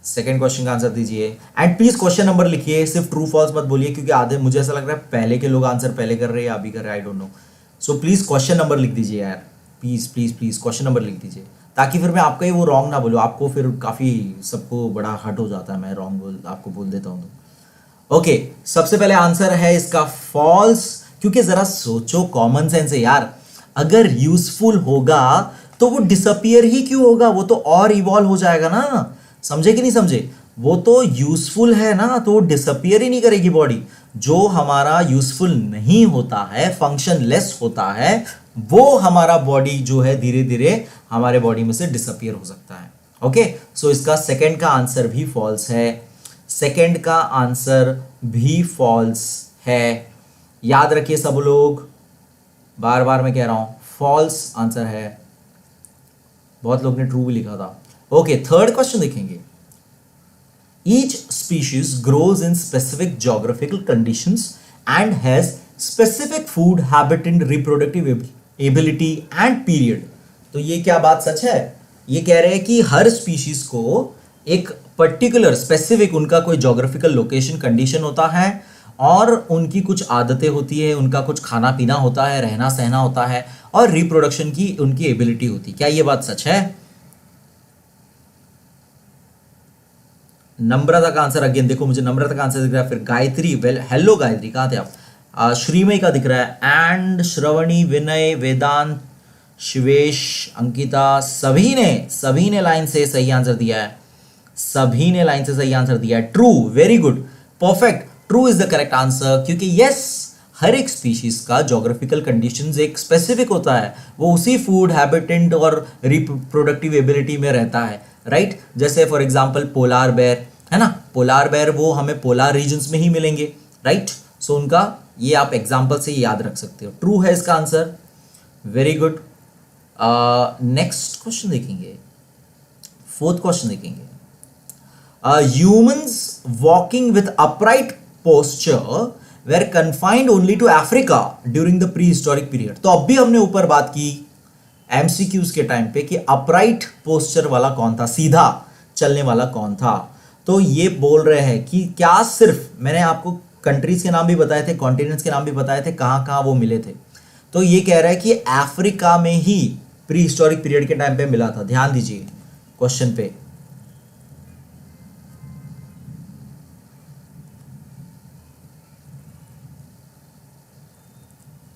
सेकेंड क्वेश्चन का आंसर दीजिए एंड प्लीज क्वेश्चन नंबर लिखिए, सिर्फ ट्रू फॉल्स मत बोलिए, क्योंकि आधे मुझे ऐसा लग रहा है पहले के लोग आंसर पहले कर रहे हैं या अभी कर रहे हैं, I don't know. So please question number लिख दीजिए यार, please please please question number लिख दीजिए, ताकि फिर मैं आपका ही वो रॉन्ग ना बोलूँ, आपको फिर काफी सबको बड़ा हट हो जाता है, मैं रॉन्ग आपको बोल देता हूँ तो। ओके, सबसे पहले आंसर है इसका फॉल्स, क्योंकि जरा सोचो, कॉमन सेंस है यार, अगर यूजफुल होगा तो वो डिसअपियर ही क्यों होगा, वो तो और इवॉल्व हो जाएगा ना। समझे कि नहीं समझे? वो तो यूजफुल है ना, तो डिसअपियर ही नहीं करेगी बॉडी। जो हमारा यूजफुल नहीं होता है, फंक्शनलेस होता है, वो हमारा बॉडी जो है धीरे धीरे हमारे बॉडी में से डिसअपियर हो सकता है। ओके, सो इसका सेकंड का आंसर भी फॉल्स है, सेकंड का आंसर भी फॉल्स है। याद रखिए सब लोग, बार बार मैं कह रहा हूं फॉल्स आंसर है। बहुत लोग ने ट्रू भी लिखा था। ओके, थर्ड क्वेश्चन देखेंगे। Each species grows in specific geographical conditions and has specific food habit and reproductive ability and period. तो ये क्या बात सच है? ये कह रहे हैं कि हर स्पीशीज को एक पर्टिकुलर स्पेसिफिक उनका कोई जोग्राफिकल लोकेशन कंडीशन होता है और उनकी कुछ आदतें होती है, उनका कुछ खाना पीना होता है, रहना सहना होता है और रिप्रोडक्शन की उनकी एबिलिटी होती है। क्या ये बात सच है? नम्रता का आंसर अगेन देखो, मुझे नम्रता का आंसर दिख रहा है, फिर गायत्री, वेल हेलो गायत्री, कहां थे आप? श्रीमयी का दिख रहा है एंड श्रवणी, विनय, वेदांत, शिवेश, अंकिता, सभी ने लाइन से सही आंसर दिया है। सभी ने लाइन से सही आंसर दिया है। True, very good, perfect, true is the correct answer. क्योंकि यस, हर एक स्पीशीज का जोग्राफिकल कंडीशंस एक स्पेसिफिक होता है, वो उसी फूड हैबिटेंट और रिप्रोडक्टिव एबिलिटी में रहता है, राइट? जैसे फॉर एग्जांपल पोलार बेयर है ना, पोलार बेयर वो हमें पोलार रीजन्स में ही मिलेंगे, राइट? सो उनका ये आप एग्जांपल से याद रख सकते हो। ट्रू है इसका answer, very good. Next question देखेंगे, फोर्थ क्वेश्चन देखेंगे। Humans walking with upright posture were confined only to Africa during the prehistoric period। तो अब भी हमने ऊपर बात की MCQs के टाइम पे कि upright posture वाला कौन था, सीधा चलने वाला कौन था। तो ये बोल रहे हैं कि क्या सिर्फ, मैंने आपको कंट्रीज के नाम भी बताए थे, कॉन्टिनेंट्स के नाम भी बताए थे, कहाँ कहाँ वो मिले थे। तो ये कह रहा है कि अफ्रीका में ही प्री हिस्टोरिक पीरियड के टाइम पे मिला था। ध्यान दीजिए क्वेश्चन पे।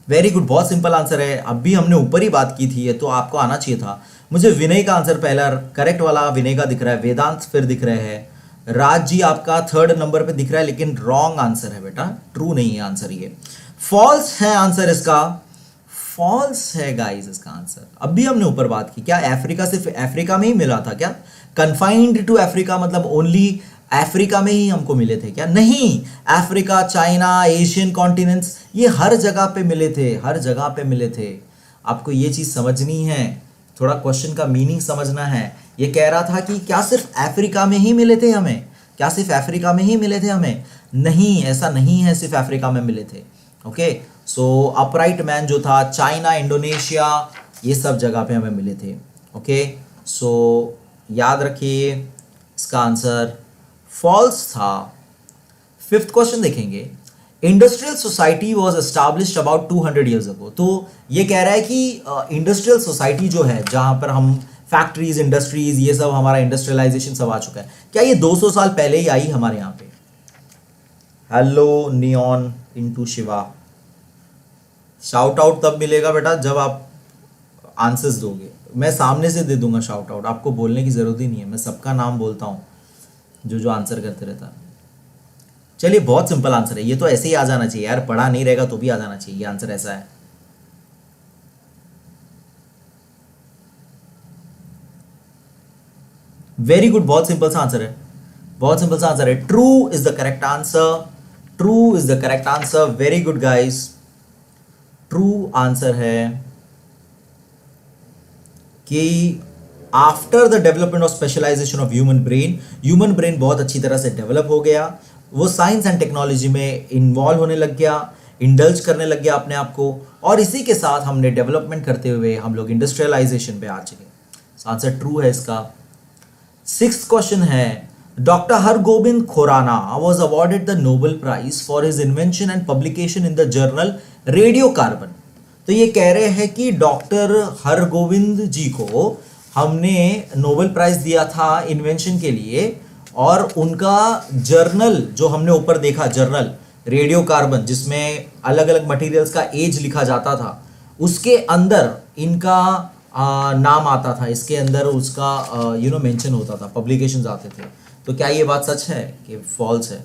वेरी गुड, बहुत सिंपल आंसर है। अभी हमने ऊपर ही बात की थी, ये तो आपको आना चाहिए था। मुझे विनय का आंसर पहला करेक्ट वाला विनय का दिख रहा है, वेदांत फिर दिख रहे हैं, राज जी आपका थर्ड नंबर पे दिख रहा है, लेकिन रॉन्ग आंसर है बेटा, ट्रू नहीं है आंसर, ये फॉल्स है आंसर इसका, फॉल्स है गाइस इसका आंसर। अभी हमने ऊपर बात की, क्या अफ्रीका सिर्फ अफ्रीका में ही मिला था क्या? कन्फाइंड टू अफ्रीका मतलब ओनली अफ्रीका में ही हमको मिले थे क्या? नहीं, अफ्रीका, चाइना, एशियन कॉन्टिनेंट्स, ये हर जगह पे मिले थे, हर जगह पे मिले थे। आपको ये चीज समझनी है, थोड़ा क्वेश्चन का मीनिंग समझना है। ये कह रहा था कि क्या सिर्फ अफ्रीका में ही मिले थे हमें? क्या सिर्फ अफ्रीका में ही मिले थे हमें? नहीं, ऐसा नहीं है, सिर्फ अफ्रीका में मिले थे। ओके, सो अपराइट मैन जो था, चाइना, इंडोनेशिया, ये सब जगह पे हमें मिले थे। ओके, सो याद रखिए इसका आंसर फॉल्स था। फिफ्थ क्वेश्चन देखेंगे। Industrial society was established about 200 years ago. तो ये कह रहा है कि इंडस्ट्रियल सोसाइटी जो है, जहां पर हम फैक्ट्रीज, इंडस्ट्रीज, ये सब हमारा इंडस्ट्रियलाइजेशन सब आ चुका है, क्या ये 200 साल पहले ही आई हमारे यहाँ पे? Hello neon into Shiva, shout out तब मिलेगा बेटा जब आप आंसर्स दोगे। मैं सामने से दे दूंगा शाउट आउट, आपको बोलने की जरूरत ही नहीं है, मैं सबका नाम बोलता हूँ जो जो आंसर करते रहता है। चलिए, बहुत सिंपल आंसर है ये, तो ऐसे ही आ जाना चाहिए यार, पढ़ा नहीं रहेगा तो भी आ जाना चाहिए, ये आंसर ऐसा है। वेरी गुड, बहुत सिंपल सा आंसर है, बहुत सिंपल सा आंसर है। True is the correct answer, true is the correct answer, very good guys, true answer है कि after the development of specialization of human brain बहुत अच्छी तरह से डेवलप हो गया, वो साइंस एंड टेक्नोलॉजी में इन्वॉल्व होने लग गया, इंडल्ज करने लग गया अपने आप को, और इसी के साथ हमने डेवलपमेंट करते हुए हम लोग इंडस्ट्रियलाइजेशन पे आ चुके। आंसर ट्रू है इसका। सिक्स्थ क्वेश्चन है, doctor Hargobind Khorana was awarded the Nobel prize for his invention and publication in the journal radio carbon. तो ये कह रहे हैं कि डॉक्टर हरगोविंद जी को हमने नोबेल प्राइज दिया था इन्वेंशन के लिए, और उनका जर्नल जो हमने ऊपर देखा, जर्नल रेडियो कार्बन, जिसमें अलग अलग मटेरियल्स का एज लिखा जाता था, उसके अंदर इनका नाम आता था, इसके अंदर उसका मेंशन होता था, पब्लिकेशंस आते थे। तो क्या ये बात सच है कि फॉल्स है?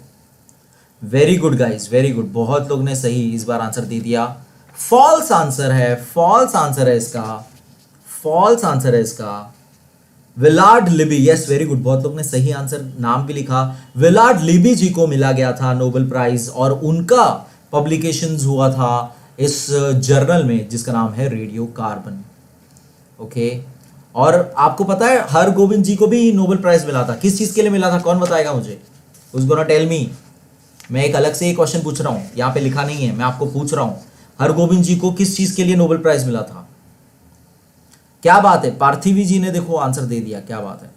Very good guys, very good, बहुत लोग ने सही इस बार आंसर दे दिया। फॉल्स आंसर है, फॉल्स आंसर है इसका, फॉल्स आंसर है इसका। Willard Libby, yes very good, बहुत लोग ने सही आंसर नाम भी लिखा। विलार्ड लिबी जी को मिला गया था नोबेल प्राइज, और उनका पब्लिकेशंस हुआ था इस जर्नल में जिसका नाम है रेडियो कार्बन। ओके, और आपको पता है हरगोविंद जी को भी नोबेल प्राइज मिला था। किस चीज के लिए मिला था, कौन बताएगा मुझे? उस गोना टेल मी। मैं एक अलग से एक क्वेश्चन पूछ रहा हूं, यहां पे लिखा नहीं है, मैं आपको पूछ रहा हूं हरगोविंद जी को किस चीज के लिए नोबेल प्राइज मिला था? क्या बात है, पार्थिवी जी ने देखो आंसर दे दिया, क्या बात है।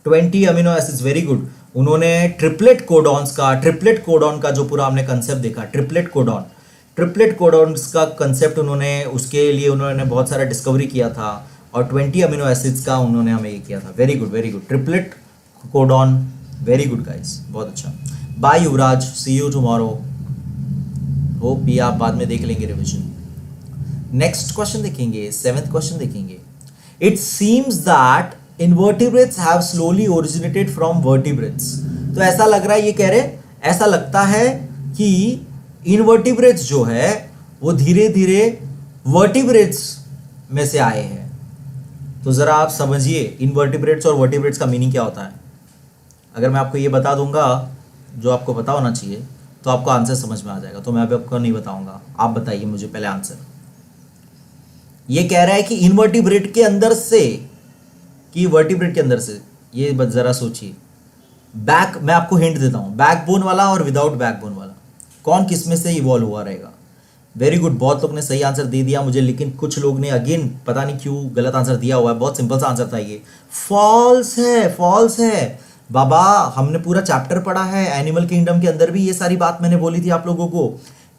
20 अमीनो एसिड्स, वेरी गुड। उन्होंने ट्रिपलेट कोडॉन का जो पूरा हमने कंसेप्ट देखा, ट्रिपलेट कोडॉन्स का कंसेप्ट उन्होंने, उसके लिए उन्होंने बहुत सारा डिस्कवरी किया था और 20 अमीनो एसिड्स का उन्होंने हमें ये किया था। Very good, triplet codon, very good guys, बहुत अच्छा। Bye Yuvraj, see you tomorrow. Hope भी आप बाद में देख लेंगे रिविजन। नेक्स्ट क्वेश्चन देखेंगे, 7th क्वेश्चन देखेंगे। It seems that invertebrates have slowly originated from vertebrates. तो ऐसा लग रहा है, ये कह रहे, ऐसा लगता है कि इनवर्टिब्रेट्स जो है वो धीरे धीरे वर्टिब्रेट्स में से आए हैं। तो जरा आप समझिए इनवर्टिब्रेट्स और वर्टिब्रेट्स का मीनिंग क्या होता है। अगर मैं आपको ये बता दूंगा जो आपको पता होना चाहिए तो आपको आंसर समझ में आ जाएगा, तो मैं अभी आपको नहीं बताऊंगा, आप बताइए मुझे पहले आंसर। ये कह रहा है कि इनवर्टिब्रेट के अंदर से, कि वर्टिब्रेट के अंदर से, ये बस जरा सोचिए। मैं आपको हिंट देता हूं, बैकबोन वाला और विदाउट बैकबोन वाला, कौन किस में से इवॉल्व हुआ रहेगा? वेरी गुड, बहुत लोग ने सही आंसर दे दिया मुझे, लेकिन कुछ लोग ने अगेन पता नहीं क्यों गलत आंसर दिया हुआ है। बहुत सिंपल सा आंसर था ये, फॉल्स है बाबा। हमने पूरा चैप्टर पढ़ा है एनिमल किंगडम के अंदर भी, ये सारी बात मैंने बोली थी आप लोगों को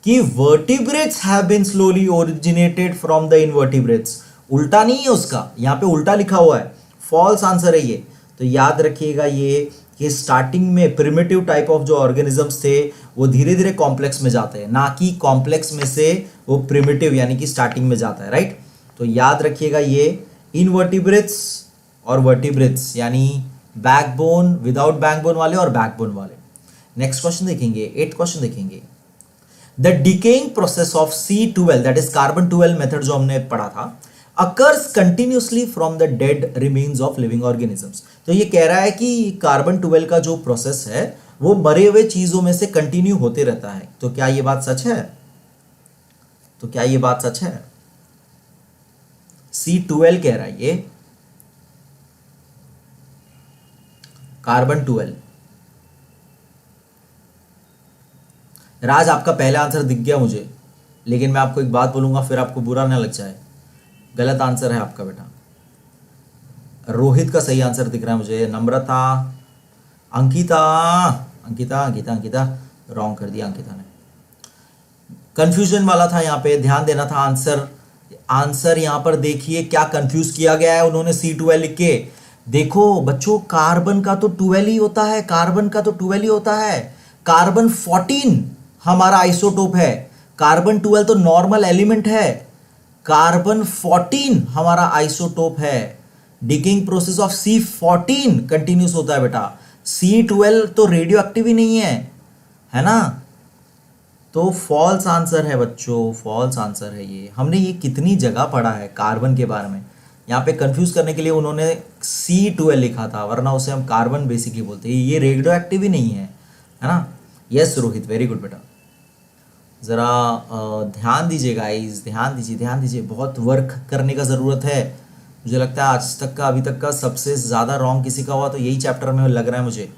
कि vertebrates have been slowly originated from the invertebrates. उल्टा नहीं है उसका, यहाँ पे उल्टा लिखा हुआ है, फॉल्स आंसर है ये। तो याद रखिएगा ये कि स्टार्टिंग में प्रिमिटिव टाइप ऑफ जो ऑर्गेनिजम्स थे वो धीरे धीरे कॉम्प्लेक्स में जाते हैं, ना कि कॉम्प्लेक्स में से वो प्रिमिटिव यानी कि स्टार्टिंग में जाता है, राइट। तो याद रखिएगा ये इनवर्टिब्रेट्स और वर्टिब्रेट्स यानी बैकबोन, विदाउट बैकबोन वाले और बैकबोन वाले। नेक्स्ट क्वेश्चन देखेंगे, 8th क्वेश्चन देखेंगे। The decaying process of C12 that is carbon 12 method जो हमने पढ़ा था, occurs continuously from the dead remains of living organisms। तो ये कह रहा है कि कार्बन 12 का जो प्रोसेस है वो मरे हुए चीजों में से कंटिन्यू होते रहता है। तो क्या ये बात सच है? C12 कह रहा है ये, कार्बन 12। राज आपका पहला आंसर दिख गया मुझे, लेकिन मैं आपको एक बात बोलूंगा फिर आपको बुरा ना लग जाए, गलत आंसर है आपका बेटा। रोहित का सही आंसर दिख रहा है मुझे, नम्रता, अंकिता रॉन्ग कर दिया अंकिता ने। कंफ्यूजन वाला था यहाँ पे, ध्यान देना था। आंसर यहाँ पर देखिए क्या कंफ्यूज किया गया है उन्होंने C12 लिख के। देखो बच्चों, कार्बन का तो 12 ही होता है, कार्बन 14 हमारा आइसोटोप है, कार्बन 12 तो नॉर्मल एलिमेंट है, कार्बन 14 हमारा आइसोटोप है। डिकिंग प्रोसेस ऑफ C14 कंटिन्यूस होता है बेटा, C12 तो रेडियो एक्टिव ही नहीं है ना। तो फॉल्स आंसर है बच्चों, फॉल्स आंसर है ये। हमने ये कितनी जगह पढ़ा है कार्बन के बारे में, यहाँ पे कंफ्यूज करने के लिए उन्होंने C12 लिखा था, वरना उसे हम कार्बन बेसिकली बोलते हैं। ये रेडियो एक्टिव ही नहीं है ना। यस रोहित, वेरी गुड बेटा। ज़रा ध्यान दीजिए गाइस, ध्यान दीजिए, बहुत वर्क करने का ज़रूरत है। मुझे लगता है आज तक का, अभी तक का सबसे ज़्यादा रॉन्ग किसी का हुआ तो यही चैप्टर में लग रहा है मुझे।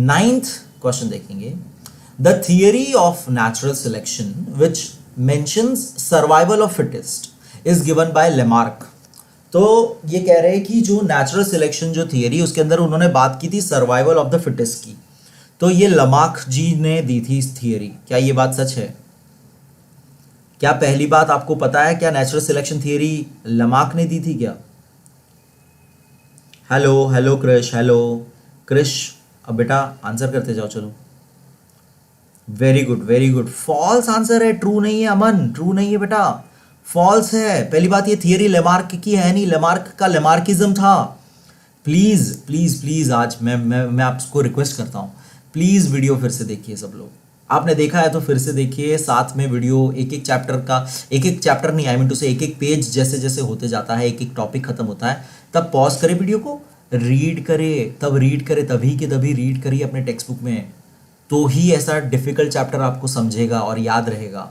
9th क्वेश्चन देखेंगे। The theory of natural selection which mentions survival of fittest is given by Lamarck. तो ये कह रहे हैं कि जो नेचुरल सिलेक्शन जो थियरी, उसके अंदर उन्होंने बात की थी सर्वाइवल ऑफ द फिटेस्ट की, तो ये लमार्क जी ने दी थी इस थियरी। क्या ये बात सच है? क्या पहली बात आपको पता है क्या नेचुरल सिलेक्शन थियरी लमार्क ने दी थी क्या? हेलो क्रिश, अब बेटा आंसर करते जाओ, चलो। वेरी गुड, फॉल्स आंसर है, ट्रू नहीं है अमन, ट्रू नहीं है बेटा, फॉल्स है। पहली बात, ये थियरी लेमार्क की है नहीं, लेमार्क का लेमार्किज्म था। प्लीज आज मैं आपको रिक्वेस्ट करता हूं, प्लीज वीडियो फिर से देखिए सब लोग। आपने देखा है तो फिर से देखिए, साथ में वीडियो एक चैप्टर का, एक चैप्टर नहीं, आई मीन टू से एक पेज जैसे जैसे होते जाता है, एक टॉपिक खत्म होता है, तब पॉज करें वीडियो को, रीड करे, तब रीड करे, तभी के तभी रीड करिए अपने टेक्स्ट बुक में, तो ही ऐसा डिफिकल्ट चैप्टर आपको समझेगा और याद रहेगा।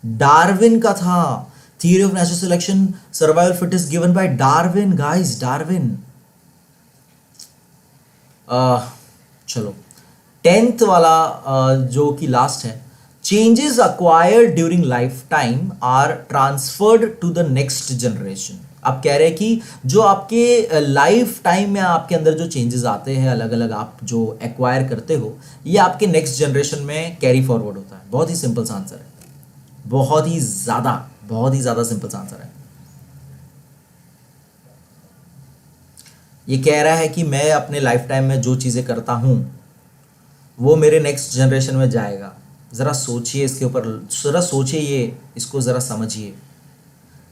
डार्विन का था, theory of natural selection, survival fittest, given by Darwin guys, Darwin. चलो 10th वाला जो कि लास्ट है, changes acquired during lifetime are transferred to the next generation. आप कह रहे हैं कि जो आपके लाइफ टाइम में आपके अंदर जो चेंजेस आते हैं अलग अलग, आप जो एक्वायर करते हो, ये आपके नेक्स्ट जनरेशन में कैरी फॉरवर्ड होता है। बहुत ही सिंपल सा आंसर है, बहुत ही ज़्यादा सिंपल सा आंसर है। ये कह रहा है कि मैं अपने लाइफ टाइम में जो चीज़ें करता हूँ वो मेरे नेक्स्ट जनरेशन में जाएगा। ज़रा सोचिए इसके ऊपर, ज़रा सोचिए, ये इसको ज़रा समझिए।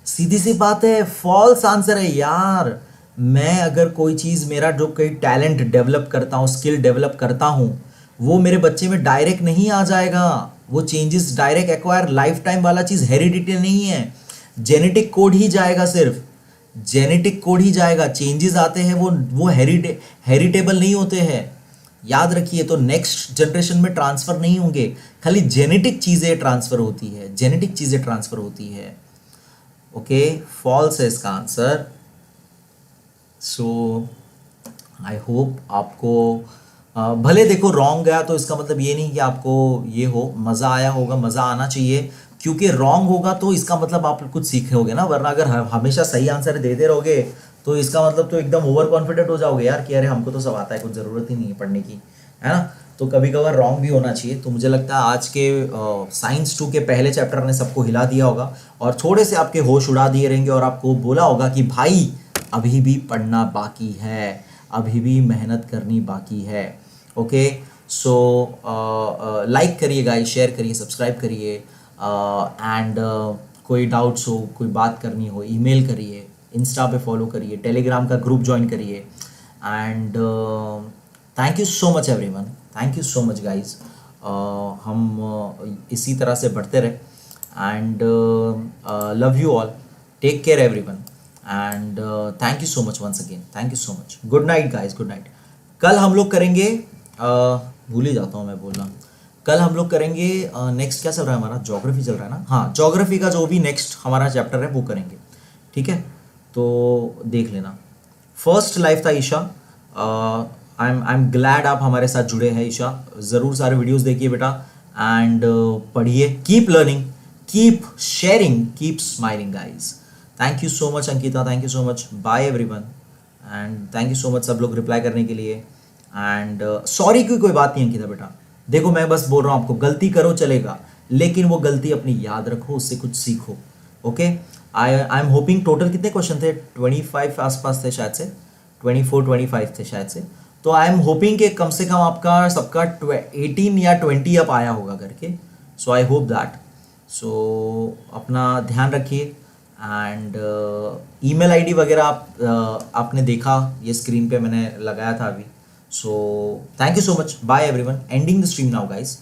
सीधी सी बात है, फॉल्स आंसर है यार। मैं अगर कोई चीज़, मेरा जो कोई टैलेंट डेवलप करता हूँ, स्किल डेवलप करता हूँ, वो मेरे बच्चे में डायरेक्ट नहीं आ जाएगा। वो changes direct acquire, life time वाला चीज़ हेरिडिटी नहीं है, जेनेटिक कोड ही जाएगा, सिर्फ जेनेटिक कोड ही जाएगा। चेंजेस आते हैं वो हेरिटेबल नहीं होते हैं, याद रखिए। तो नेक्स्ट जनरेशन में ट्रांसफ़र नहीं होंगे, खाली जेनेटिक चीज़ें ट्रांसफ़र होती है, जेनेटिक चीज़ें ट्रांसफ़र होती है। ओके, फॉल्स है इसका आंसर। सो आई होप आपको भले देखो रॉन्ग गया तो इसका मतलब ये नहीं कि आपको ये हो, मज़ा आया होगा, मज़ा आना चाहिए, क्योंकि रॉन्ग होगा तो इसका मतलब आप कुछ सीखे ना। वरना अगर हमेशा सही आंसर देते रहोगे तो इसका मतलब तो एकदम ओवर कॉन्फिडेंट हो जाओगे यार कि अरे हमको तो सब आता है, कुछ ज़रूरत ही नहीं है पढ़ने की, है ना। तो कभी कभार रॉन्ग भी होना चाहिए। तो मुझे लगता है आज के साइंस 2 के पहले चैप्टर ने सबको हिला दिया होगा और थोड़े से आपके होश उड़ा दिए रहेंगे और आपको बोला होगा कि भाई अभी भी पढ़ना बाकी है, अभी भी मेहनत करनी बाकी है। ओके, सो लाइक करिए गाइस, शेयर करिए, सब्सक्राइब करिए, एंड कोई डाउट्स हो, कोई बात करनी हो, ईमेल करिए, इंस्टा पे फॉलो करिए, टेलीग्राम का ग्रुप ज्वाइन करिए। And thank you so much everyone, thank you so much guys. हम इसी तरह से बढ़ते रहे। And love you all, take care everyone, and thank you so much once again, thank you so much. Good night guys, good night. कल हम लोग करेंगे, भूल ही जाता हूँ मैं बोलना, कल हम लोग करेंगे नेक्स्ट क्या चल रहा है हमारा, ज्योग्राफी चल रहा है ना। हाँ, ज्योग्राफी का जो भी नेक्स्ट हमारा चैप्टर है वो करेंगे, ठीक है। तो देख लेना। फर्स्ट लाइफ था ईशा। आई एम ग्लैड आप हमारे साथ जुड़े हैं ईशा। ज़रूर सारे वीडियोस देखिए बेटा, एंड पढ़िए, keep learning, keep sharing, keep smiling guys. Thank you so much Ankita, thank you so much, bye everyone, and thank you so much सब लोग रिप्लाई करने के लिए। एंड सॉरी की कोई बात नहीं अंकिता बेटा, देखो मैं बस बोल रहा हूँ आपको, गलती करो चलेगा, लेकिन वो गलती अपनी याद रखो, उससे कुछ सीखो। Okay, I am hoping total कितने क्वेश्चन थे, 25 आसपास थे शायद से, 24-25 थे शायद से। तो आई एम होपिंग कि कम से कम आपका सबका 18 या 20 अप आया होगा करके। सो आई होप दैट। सो अपना ध्यान रखिए, एंड ईमेल आईडी वगैरह आपने देखा, ये स्क्रीन पे मैंने लगाया था अभी। So thank you so much, bye everyone, ending the stream now guys.